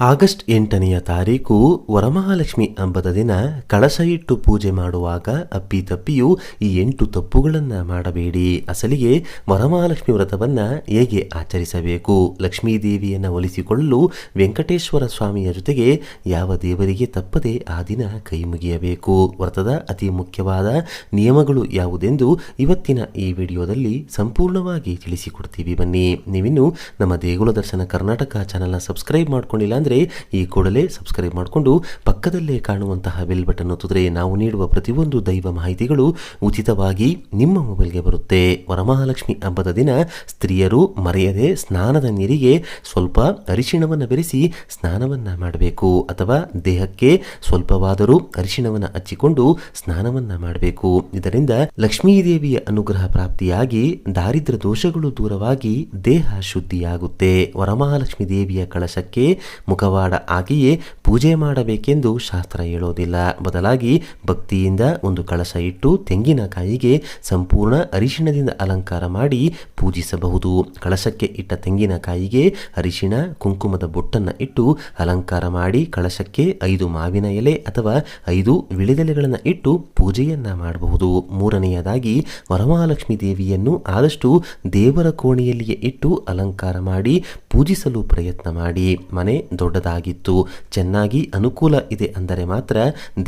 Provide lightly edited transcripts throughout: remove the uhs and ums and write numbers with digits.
August 8ನೆಯ ತಾರೀಕು ವರಮಹಾಲಕ್ಷ್ಮಿ ಹಬ್ಬದ ದಿನ ಕಳಶ ಇಟ್ಟು ಪೂಜೆ ಮಾಡುವಾಗ ಅಪ್ಪಿತಪ್ಪಿಯೂ ಈ 8 ತಪ್ಪುಗಳನ್ನು ಮಾಡಬೇಡಿ. ಅಸಲಿಗೆ ವರಮಹಾಲಕ್ಷ್ಮಿ ವ್ರತವನ್ನ ಹೇಗೆ ಆಚರಿಸಬೇಕು, ಲಕ್ಷ್ಮೀ ದೇವಿಯನ್ನು ಒಲಿಸಿಕೊಳ್ಳಲು ವೆಂಕಟೇಶ್ವರ ಸ್ವಾಮಿಯ ಜೊತೆಗೆ ಯಾವ ದೇವರಿಗೆ ತಪ್ಪದೆ ಆ ದಿನ ಕೈ ಮುಗಿಯಬೇಕು, ವ್ರತದ ಅತಿ ಮುಖ್ಯವಾದ ನಿಯಮಗಳು ಯಾವುದೆಂದು ಇವತ್ತಿನ ಈ ವಿಡಿಯೋದಲ್ಲಿ ಸಂಪೂರ್ಣವಾಗಿ ತಿಳಿಸಿಕೊಡ್ತೀವಿ. ಬನ್ನಿ, ನೀವಿನ್ನು ನಮ್ಮ ದೇಗುಲ ದರ್ಶನ ಕರ್ನಾಟಕ ಚಾನೆಲ್ನ ಸಬ್ಸ್ಕ್ರೈಬ್ ಮಾಡ್ಕೊಂಡಿಲ್ಲ ಅಂದರೆ ಈ ಕೂಡಲೇ ಸಬ್ಸ್ಕ್ರೈಬ್ ಮಾಡಿಕೊಂಡು ಪಕ್ಕದಲ್ಲೇ ಕಾಣುವಂತಹ ಬೆಲ್ ಬಟನ್ ಒತ್ತಿದ್ರೆ ನಾವು ನೀಡುವ ಪ್ರತಿಯೊಂದು ದೈವ ಮಾಹಿತಿಗಳು ಉಚಿತವಾಗಿ ನಿಮ್ಮ ಮೊಬೈಲ್ಗೆ ಬರುತ್ತೆ. ವರಮಹಾಲಕ್ಷ್ಮಿ ಹಬ್ಬದ ದಿನ ಸ್ತ್ರೀಯರು ಮರೆಯದೆ ಸ್ನಾನದ ನೀರಿಗೆ ಸ್ವಲ್ಪ ಅರಿಶಿಣವನ್ನು ಬೆರೆಸಿ ಸ್ನಾನವನ್ನು ಮಾಡಬೇಕು, ಅಥವಾ ದೇಹಕ್ಕೆ ಸ್ವಲ್ಪವಾದರೂ ಅರಿಶಿಣವನ್ನು ಹಚ್ಚಿಕೊಂಡು ಸ್ನಾನವನ್ನು ಮಾಡಬೇಕು. ಇದರಿಂದ ಲಕ್ಷ್ಮೀ ದೇವಿಯ ಅನುಗ್ರಹ ಪ್ರಾಪ್ತಿಯಾಗಿ ದಾರಿದ್ರ್ಯ ದೋಷಗಳು ದೂರವಾಗಿ ದೇಹ ಶುದ್ಧಿಯಾಗುತ್ತೆ. ವರಮಹಾಲಕ್ಷ್ಮಿ ದೇವಿಯ ಕಳಶಕ್ಕೆ ಮುಖವಾಡ ಹಾಗೆಯೇ ಪೂಜೆ ಮಾಡಬೇಕೆಂದು ಶಾಸ್ತ್ರ ಹೇಳೋದಿಲ್ಲ. ಬದಲಾಗಿ ಭಕ್ತಿಯಿಂದ ಒಂದು ಕಳಶ ಇಟ್ಟು ತೆಂಗಿನಕಾಯಿಗೆ ಸಂಪೂರ್ಣ ಅರಿಶಿಣದಿಂದ ಅಲಂಕಾರ ಮಾಡಿ ಪೂಜಿಸಬಹುದು. ಕಳಶಕ್ಕೆ ಇಟ್ಟ ತೆಂಗಿನಕಾಯಿಗೆ ಅರಿಶಿಣ ಕುಂಕುಮದ ಬೊಟ್ಟನ್ನು ಇಟ್ಟು ಅಲಂಕಾರ ಮಾಡಿ ಕಳಶಕ್ಕೆ 5 ಮಾವಿನ ಎಲೆ ಅಥವಾ 5 ವಿಳೆದೆಲೆಗಳನ್ನು ಇಟ್ಟು ಪೂಜೆಯನ್ನ ಮಾಡಬಹುದು. ಮೂರನೆಯದಾಗಿ ವರಮಹಾಲಕ್ಷ್ಮಿ ದೇವಿಯನ್ನು ಆದಷ್ಟು ದೇವರ ಕೋಣೆಯಲ್ಲಿಯೇ ಇಟ್ಟು ಅಲಂಕಾರ ಮಾಡಿ ಪೂಜಿಸಲು ಪ್ರಯತ್ನ ಮಾಡಿ. ಮನೆ ದೊಡ್ಡದಾಗಿತ್ತು, ಚೆನ್ನಾಗಿ ಅನುಕೂಲ ಇದೆ ಅಂದರೆ ಮಾತ್ರ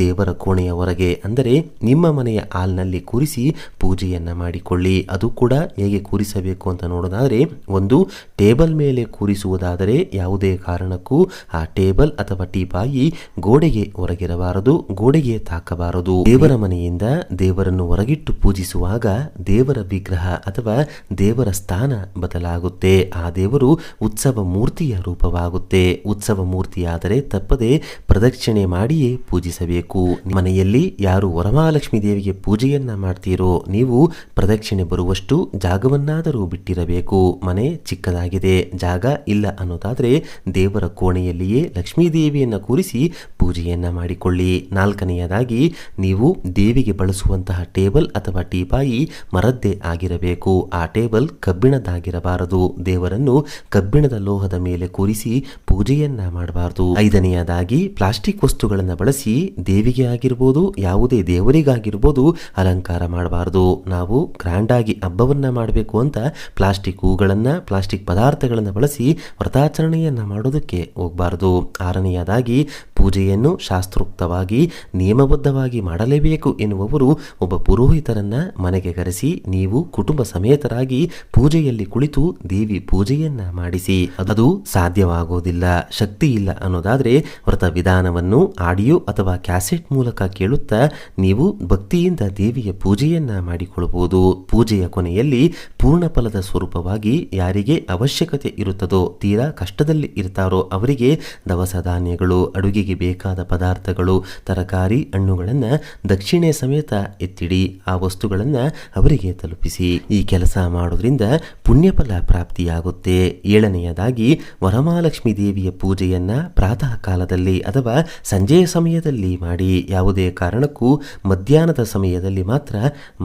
ದೇವರ ಕೋಣೆಯ ಹೊರಗೆ ಅಂದರೆ ನಿಮ್ಮ ಮನೆಯ ಹಾಲ್ನಲ್ಲಿ ಕೂರಿಸಿ ಪೂಜೆಯನ್ನ ಮಾಡಿಕೊಳ್ಳಿ. ಅದು ಕೂಡ ಹೇಗೆ ಕೂರಿಸಬೇಕು ಅಂತ ನೋಡೋದಾದರೆ, ಒಂದು ಟೇಬಲ್ ಮೇಲೆ ಕೂರಿಸುವುದಾದರೆ ಯಾವುದೇ ಕಾರಣಕ್ಕೂ ಆ ಟೇಬಲ್ ಅಥವಾ ಟೀಪಾಯಿ ಗೋಡೆಗೆ ಹೊರಗಿರಬಾರದು, ಗೋಡೆಗೆ ತಾಕಬಾರದು. ದೇವರ ಮನೆಯಿಂದ ದೇವರನ್ನು ಹೊರಗಿಟ್ಟು ಪೂಜಿಸುವಾಗ ದೇವರ ವಿಗ್ರಹ ಅಥವಾ ದೇವರ ಸ್ಥಾನ ಬದಲಾಗುತ್ತೆ. ಆ ದೇವರು ಉತ್ಸವ ಮೂರ್ತಿಯ ರೂಪವಾಗುತ್ತೆ. ಉತ್ಸವ ಮೂರ್ತಿಯಾದರೆ ತಪ್ಪದೆ ಪ್ರದಕ್ಷಿಣೆ ಮಾಡಿಯೇ ಪೂಜಿಸಬೇಕು. ಮನೆಯಲ್ಲಿ ಯಾರು ವರಮಹಾಲಕ್ಷ್ಮಿ ದೇವಿಗೆ ಪೂಜೆಯನ್ನ ಮಾಡ್ತೀರೋ ನೀವು ಪ್ರದಕ್ಷಿಣೆ ಬರುವಷ್ಟು ಜಾಗವನ್ನಾದರೂ ಬಿಟ್ಟಿರಬೇಕು. ಮನೆ ಚಿಕ್ಕದಾಗಿದೆ, ಜಾಗ ಇಲ್ಲ ಅನ್ನೋದಾದ್ರೆ ದೇವರ ಕೋಣೆಯಲ್ಲಿಯೇ ಲಕ್ಷ್ಮೀ ದೇವಿಯನ್ನ ಕೂರಿಸಿ ಪೂಜೆಯನ್ನ ಮಾಡಿಕೊಳ್ಳಿ. ನಾಲ್ಕನೆಯದಾಗಿ ನೀವು ದೇವಿಗೆ ಬಳಸುವಂತಹ ಟೇಬಲ್ ಅಥವಾ ಟೀಪಾಯಿ ಮರದ್ದೇ ಆಗಿರಬೇಕು. ಆ ಟೇಬಲ್ ಕಬ್ಬಿಣದಾಗಿರಬಾರದು. ದೇವರನ್ನು ಕಬ್ಬಿಣದ ಲೋಹದ ಮೇಲೆ ಕೂರಿಸಿ ಪೂಜೆಯನ್ನ ಮಾಡಬಾರದು. ಐದನೆಯದಾಗಿ ಪ್ಲಾಸ್ಟಿಕ್ ವಸ್ತುಗಳನ್ನು ಬಳಸಿ ದೇವಿಗೆ ಆಗಿರ್ಬೋದು ಯಾವುದೇ ದೇವರಿಗಾಗಿರ್ಬೋದು ಅಲಂಕಾರ ಮಾಡಬಾರದು. ನಾವು ಗ್ರ್ಯಾಂಡ್ ಆಗಿ ಹಬ್ಬವನ್ನ ಮಾಡಬೇಕು ಅಂತ ಪ್ಲಾಸ್ಟಿಕ್ ಹೂಗಳನ್ನ ಪ್ಲಾಸ್ಟಿಕ್ ಪದಾರ್ಥಗಳನ್ನು ಬಳಸಿ ವ್ರತಾಚರಣೆಯನ್ನ ಮಾಡೋದಕ್ಕೆ ಹೋಗಬಾರದು. ಆರನೆಯದಾಗಿ ಪೂಜೆಯನ್ನು ಶಾಸ್ತ್ರೋಕ್ತವಾಗಿ ನಿಯಮಬದ್ಧವಾಗಿ ಮಾಡಲೇಬೇಕು ಎನ್ನುವವರು ಒಬ್ಬ ಪುರೋಹಿತರನ್ನ ಮನೆಗೆ ಕರೆಸಿ ನೀವು ಕುಟುಂಬ ಸಮೇತರಾಗಿ ಪೂಜೆಯಲ್ಲಿ ಕುಳಿತು ದೇವಿ ಪೂಜೆಯನ್ನ ಮಾಡಿಸಿ. ಅದು ಸಾಧ್ಯವಾಗೋದಿಲ್ಲ, ಶಕ್ತಿ ಇಲ್ಲ ಅನ್ನೋದಾದ್ರೆ ವ್ರತ ವಿಧಾನವನ್ನು ಆಡಿಯೋ ಅಥವಾ ಕ್ಯಾಸೆಟ್ ಮೂಲಕ ಕೇಳುತ್ತಾ ನೀವು ಭಕ್ತಿಯಿಂದ ದೇವಿಯ ಪೂಜೆಯನ್ನ ಮಾಡಿಕೊಳ್ಳಬಹುದು. ಪೂಜೆಯ ಕೊನೆಯಲ್ಲಿ ಪೂರ್ಣ ಫಲದ ಸ್ವರೂಪವಾಗಿ ಯಾರಿಗೆ ಅವಶ್ಯಕತೆ ಇರುತ್ತದೋ, ತೀರಾ ಕಷ್ಟದಲ್ಲಿ ಇರ್ತಾರೋ ಅವರಿಗೆ ದವಸ ಧಾನ್ಯಗಳು, ಅಡುಗೆಗೆ ಬೇಕಾದ ಪದಾರ್ಥಗಳು, ತರಕಾರಿ, ಹಣ್ಣುಗಳನ್ನು ದಕ್ಷಿಣೆ ಸಮೇತ ಎತ್ತಿಡಿ. ಆ ವಸ್ತುಗಳನ್ನು ಅವರಿಗೆ ತಲುಪಿಸಿ. ಈ ಕೆಲಸ ಮಾಡೋದ್ರಿಂದ ಪುಣ್ಯಫಲ ಪ್ರಾಪ್ತಿಯಾಗುತ್ತೆ. ಏಳನೆಯದಾಗಿ ವರಮಹಾಲಕ್ಷ್ಮಿ ದೇವಿಯ ಪೂಜೆಯನ್ನ ಪ್ರಾತಃ ಕಾಲದಲ್ಲಿ ಅಥವಾ ಸಂಜೆಯ ಸಮಯದಲ್ಲಿ ಮಾಡಿ. ಯಾವುದೇ ಕಾರಣಕ್ಕೂ ಮಧ್ಯಾಹ್ನದ ಸಮಯದಲ್ಲಿ ಮಾತ್ರ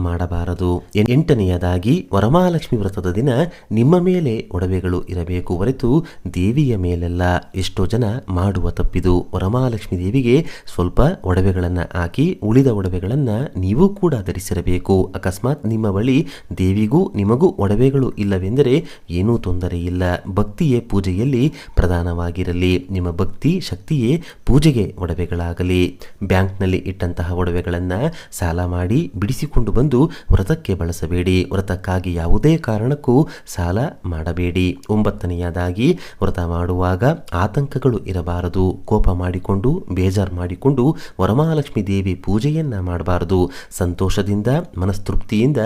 ಮಾಡಬಾರದು. ಎಂಟನೆಯದಾಗಿ ವರಮಹಾಲಕ್ಷ್ಮಿ ವ್ರತದ ದಿನ ನಿಮ್ಮ ಮೇಲೆ ಒಡವೆಗಳು ಇರಬೇಕು ಹೊರತು ದೇವಿಯ ಮೇಲೆಲ್ಲ. ಎಷ್ಟೋ ಜನ ಮಾಡುವ ತಪ್ಪಿದು. ವರಮಹಾಲಕ್ಷ್ಮಿ ದೇವಿಗೆ ಸ್ವಲ್ಪ ಒಡವೆಗಳನ್ನು ಹಾಕಿ ಉಳಿದ ಒಡವೆಗಳನ್ನು ನೀವು ಕೂಡ ಧರಿಸಿರಬೇಕು. ಅಕಸ್ಮಾತ್ ನಿಮ್ಮ ಬಳಿ ದೇವಿಗೂ ನಿಮಗೂ ಒಡವೆಗಳು ಇಲ್ಲವೆಂದರೆ ಏನೂ ತೊಂದರೆ ಇಲ್ಲ. ಭಕ್ತಿಯೇ ಪೂಜೆಯಲ್ಲಿ ಪ್ರಧಾನವಾಗಿರಲಿ. ನಿಮ್ಮ ಭಕ್ತಿ ಶಕ್ತಿಯೇ ಪೂಜೆಗೆ ಒಡವೆಗಳಾಗಲಿ. ಬ್ಯಾಂಕ್ನಲ್ಲಿ ಇಟ್ಟಂತಹ ಒಡವೆಗಳನ್ನು ಸಾಲ ಮಾಡಿ ಬಿಡಿಸಿಕೊಂಡು ಬಂದು ವ್ರತಕ್ಕೆ ಬಳಸಬೇಡಿ. ವ್ರತಕ್ಕಾಗಿ ಯಾವುದೇ ಕಾರಣಕ್ಕೂ ಸಾಲ ಮಾಡಬೇಡಿ. ಒಂಬತ್ತನೆಯದಾಗಿ ವ್ರತ ಮಾಡುವಾಗ ಆತಂಕಗಳು ಇರಬಾರದು. ಕೋಪ ಮಾಡಿಕೊಂಡು ಬೇಜಾರು ಮಾಡಿಕೊಂಡು ವರಮಹಾಲಕ್ಷ್ಮಿ ದೇವಿ ಪೂಜೆಯನ್ನ ಮಾಡಬಾರದು. ಸಂತೋಷದಿಂದ ಮನಸ್ತೃಪ್ತಿಯಿಂದ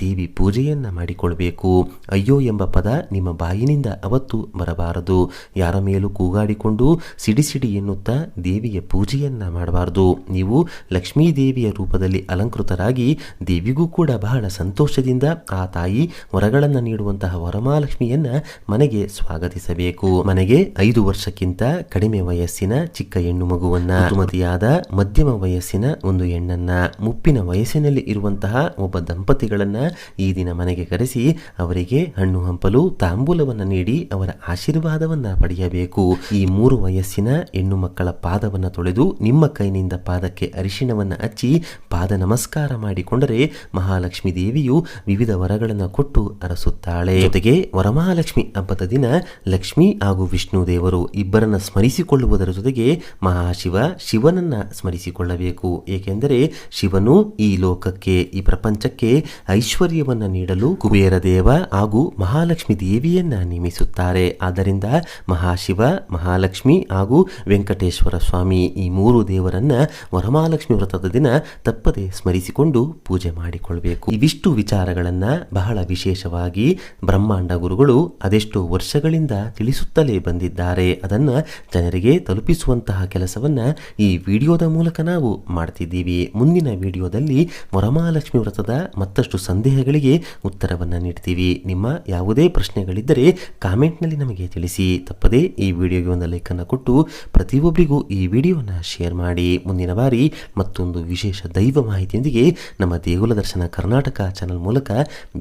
ದೇವಿ ಪೂಜೆಯನ್ನ ಮಾಡಿಕೊಳ್ಬೇಕು. ಅಯ್ಯೋ ಎಂಬ ಪದ ನಿಮ್ಮ ಬಾಯಿನಿಂದ ಅವತ್ತು ಬರಬಾರದು. ಯಾರ ಮೇಲೂ ಕೂಗಾಡಿಕೊಂಡು ಸಿಡಿ ಸಿಡಿ ಎನ್ನುತ್ತಾ ದೇವಿಯ ಪೂಜೆಯನ್ನ ಮಾಡಬಾರದು. ನೀವು ಲಕ್ಷ್ಮೀ ದೇವಿಯ ರೂಪದಲ್ಲಿ ಅಲಂಕೃತರಾಗಿ ದೇವಿಗೂ ಕೂಡ ಬಹಳ ಸಂತೋಷದಿಂದ ಆ ತಾಯಿ ವರಗಳನ್ನು ನೀಡುವಂತಹ ವರಮಹಾಲಕ್ಷ್ಮಿಯನ್ನ ಮನೆಗೆ ಸ್ವಾಗತಿಸಬೇಕು. ಮನೆಗೆ 5 ವರ್ಷಕ್ಕಿಂತ ಕಡಿಮೆ ವಯಸ್ಸಿನ ಚಿಕ್ಕ ಹೆಣ್ಣು ಮಗುವನ್ನ, ಋತುಮತಿಯಾದ ಮಧ್ಯಮ ವಯಸ್ಸಿನ ಒಂದು ಹೆಣ್ಣನ್ನ, ಮುಪ್ಪಿನ ವಯಸ್ಸಿನಲ್ಲಿ ಇರುವಂತಹ ಒಬ್ಬ ದಂಪತಿಗಳನ್ನ ಈ ದಿನ ಮನೆಗೆ ಕರೆಸಿ ಅವರಿಗೆ ಹಣ್ಣು ಹಂಪಲು ತಾಂಬೂಲವನ್ನ ನೀಡಿ ಅವರ ಆಶೀರ್ವಾದವನ್ನ ಪಡೆಯಬೇಕು. ಈ 3 ವಯಸ್ಸಿನ ಹೆಣ್ಣು ಮಕ್ಕಳ ಪಾದವನ್ನ ತೊಳೆದು ನಿಮ್ಮ ಕೈನಿಂದ ಪಾದಕ್ಕೆ ಅರಿಶಿಣವನ್ನ ಹಚ್ಚಿ ಪಾದ ನಮಸ್ಕಾರ ಮಾಡಿಕೊಂಡರೆ ಮಹಾಲಕ್ಷ್ಮಿ ದೇವಿಯು ವಿವಿಧ ವರಗಳನ್ನು ಕೊಟ್ಟು ಅರಸುತ್ತಾಳೆ. ಜೊತೆಗೆ ವರಮಹಾಲಕ್ಷ್ಮಿ ಹಬ್ಬದ ದಿನ ಲಕ್ಷ್ಮಿ ಹಾಗೂ ವಿಷ್ಣು ದೇವರು ಇಬ್ಬರನ್ನ ಸ್ಮರಿಸಿಕೊಳ್ಳುವುದರ ಜೊತೆಗೆ ಮಹಾಶಿವ ಶಿವನನ್ನ ಸ್ಮರಿಸಿಕೊಳ್ಳಬೇಕು. ಏಕೆಂದರೆ ಶಿವನು ಈ ಲೋಕಕ್ಕೆ, ಈ ಪ್ರಪಂಚಕ್ಕೆ ಐಶ್ವರ್ಯವನ್ನ ನೀಡಲು ಕುಬೇರ ದೇವ ಹಾಗೂ ಮಹಾಲಕ್ಷ್ಮಿ ದೇವಿಯನ್ನ ನೇಮಿಸುತ್ತಾರೆ. ಆದ್ದರಿಂದ ಮಹಾಶಿವ, ಮಹಾಲಕ್ಷ್ಮಿ ಹಾಗೂ ವೆಂಕಟೇಶ್ವರ ಸ್ವಾಮಿ ಈ 3 ದೇವರನ್ನ ವರಮಹಾಲಕ್ಷ್ಮಿ ವ್ರತದ ದಿನ ತಪ್ಪದೆ ಸ್ಮರಿಸಿಕೊಂಡು ಪೂಜೆ ಮಾಡಿಕೊಳ್ಬೇಕು. ಇವಿಷ್ಟು ವಿಚಾರಗಳನ್ನ ಬಹಳ ವಿಶೇಷವಾಗಿ ಬ್ರಹ್ಮಾಂಡ ಗುರುಗಳು ಅದೆಷ್ಟೋ ವರ್ಷಗಳಿಂದ ತಿಳಿಸುತ್ತಲೇ ಬಂದಿದ್ದಾರೆ. ಅದನ್ನ ಜನರಿಗೆ ತಲುಪಿಸುವಂತಹ ಕೆಲಸವನ್ನ ಈ ವಿಡಿಯೋದ ಮೂಲಕ ನಾವು ಮಾಡ್ತಿದ್ದೀವಿ. ಮುಂದಿನ ವಿಡಿಯೋದಲ್ಲಿ ವರಮಹಾಲಕ್ಷ್ಮಿ ವ್ರತದ ಮತ್ತಷ್ಟು ಸಂದೇಹಗಳಿಗೆ ಉತ್ತರವನ್ನ ನೀಡ್ತೀವಿ. ನಿಮ್ಮ ಯಾವುದೇ ಪ್ರಶ್ನೆಗಳಿದ್ದರೆ ಕಾಮೆಂಟ್ನಲ್ಲಿ ನಮಗೆ ತಿಳಿಸಿ. ತಪ್ಪದೇ ಈ ವಿಡಿಯೋಗೆ ಒಂದು ಲೈಕ್ ಅನ್ನು ಕೊಟ್ಟು ಪ್ರತಿಯೊಬ್ಬರಿಗೂ ಈ ವಿಡಿಯೋನ ಶೇರ್ ಮಾಡಿ. ಮುಂದಿನ ಬಾರಿ ಮತ್ತೊಂದು ವಿಶೇಷ ದೈವ ಮಾಹಿತಿಯೊಂದಿಗೆ ನಮ್ಮ ದೇಗುಲ ದರ್ಶನ ಕರ್ನಾಟಕ ಚಾನೆಲ್ ಮೂಲಕ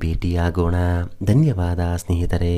ಭೇಟಿಯಾಗೋಣ. ಧನ್ಯವಾದ ಸ್ನೇಹಿತರೆ.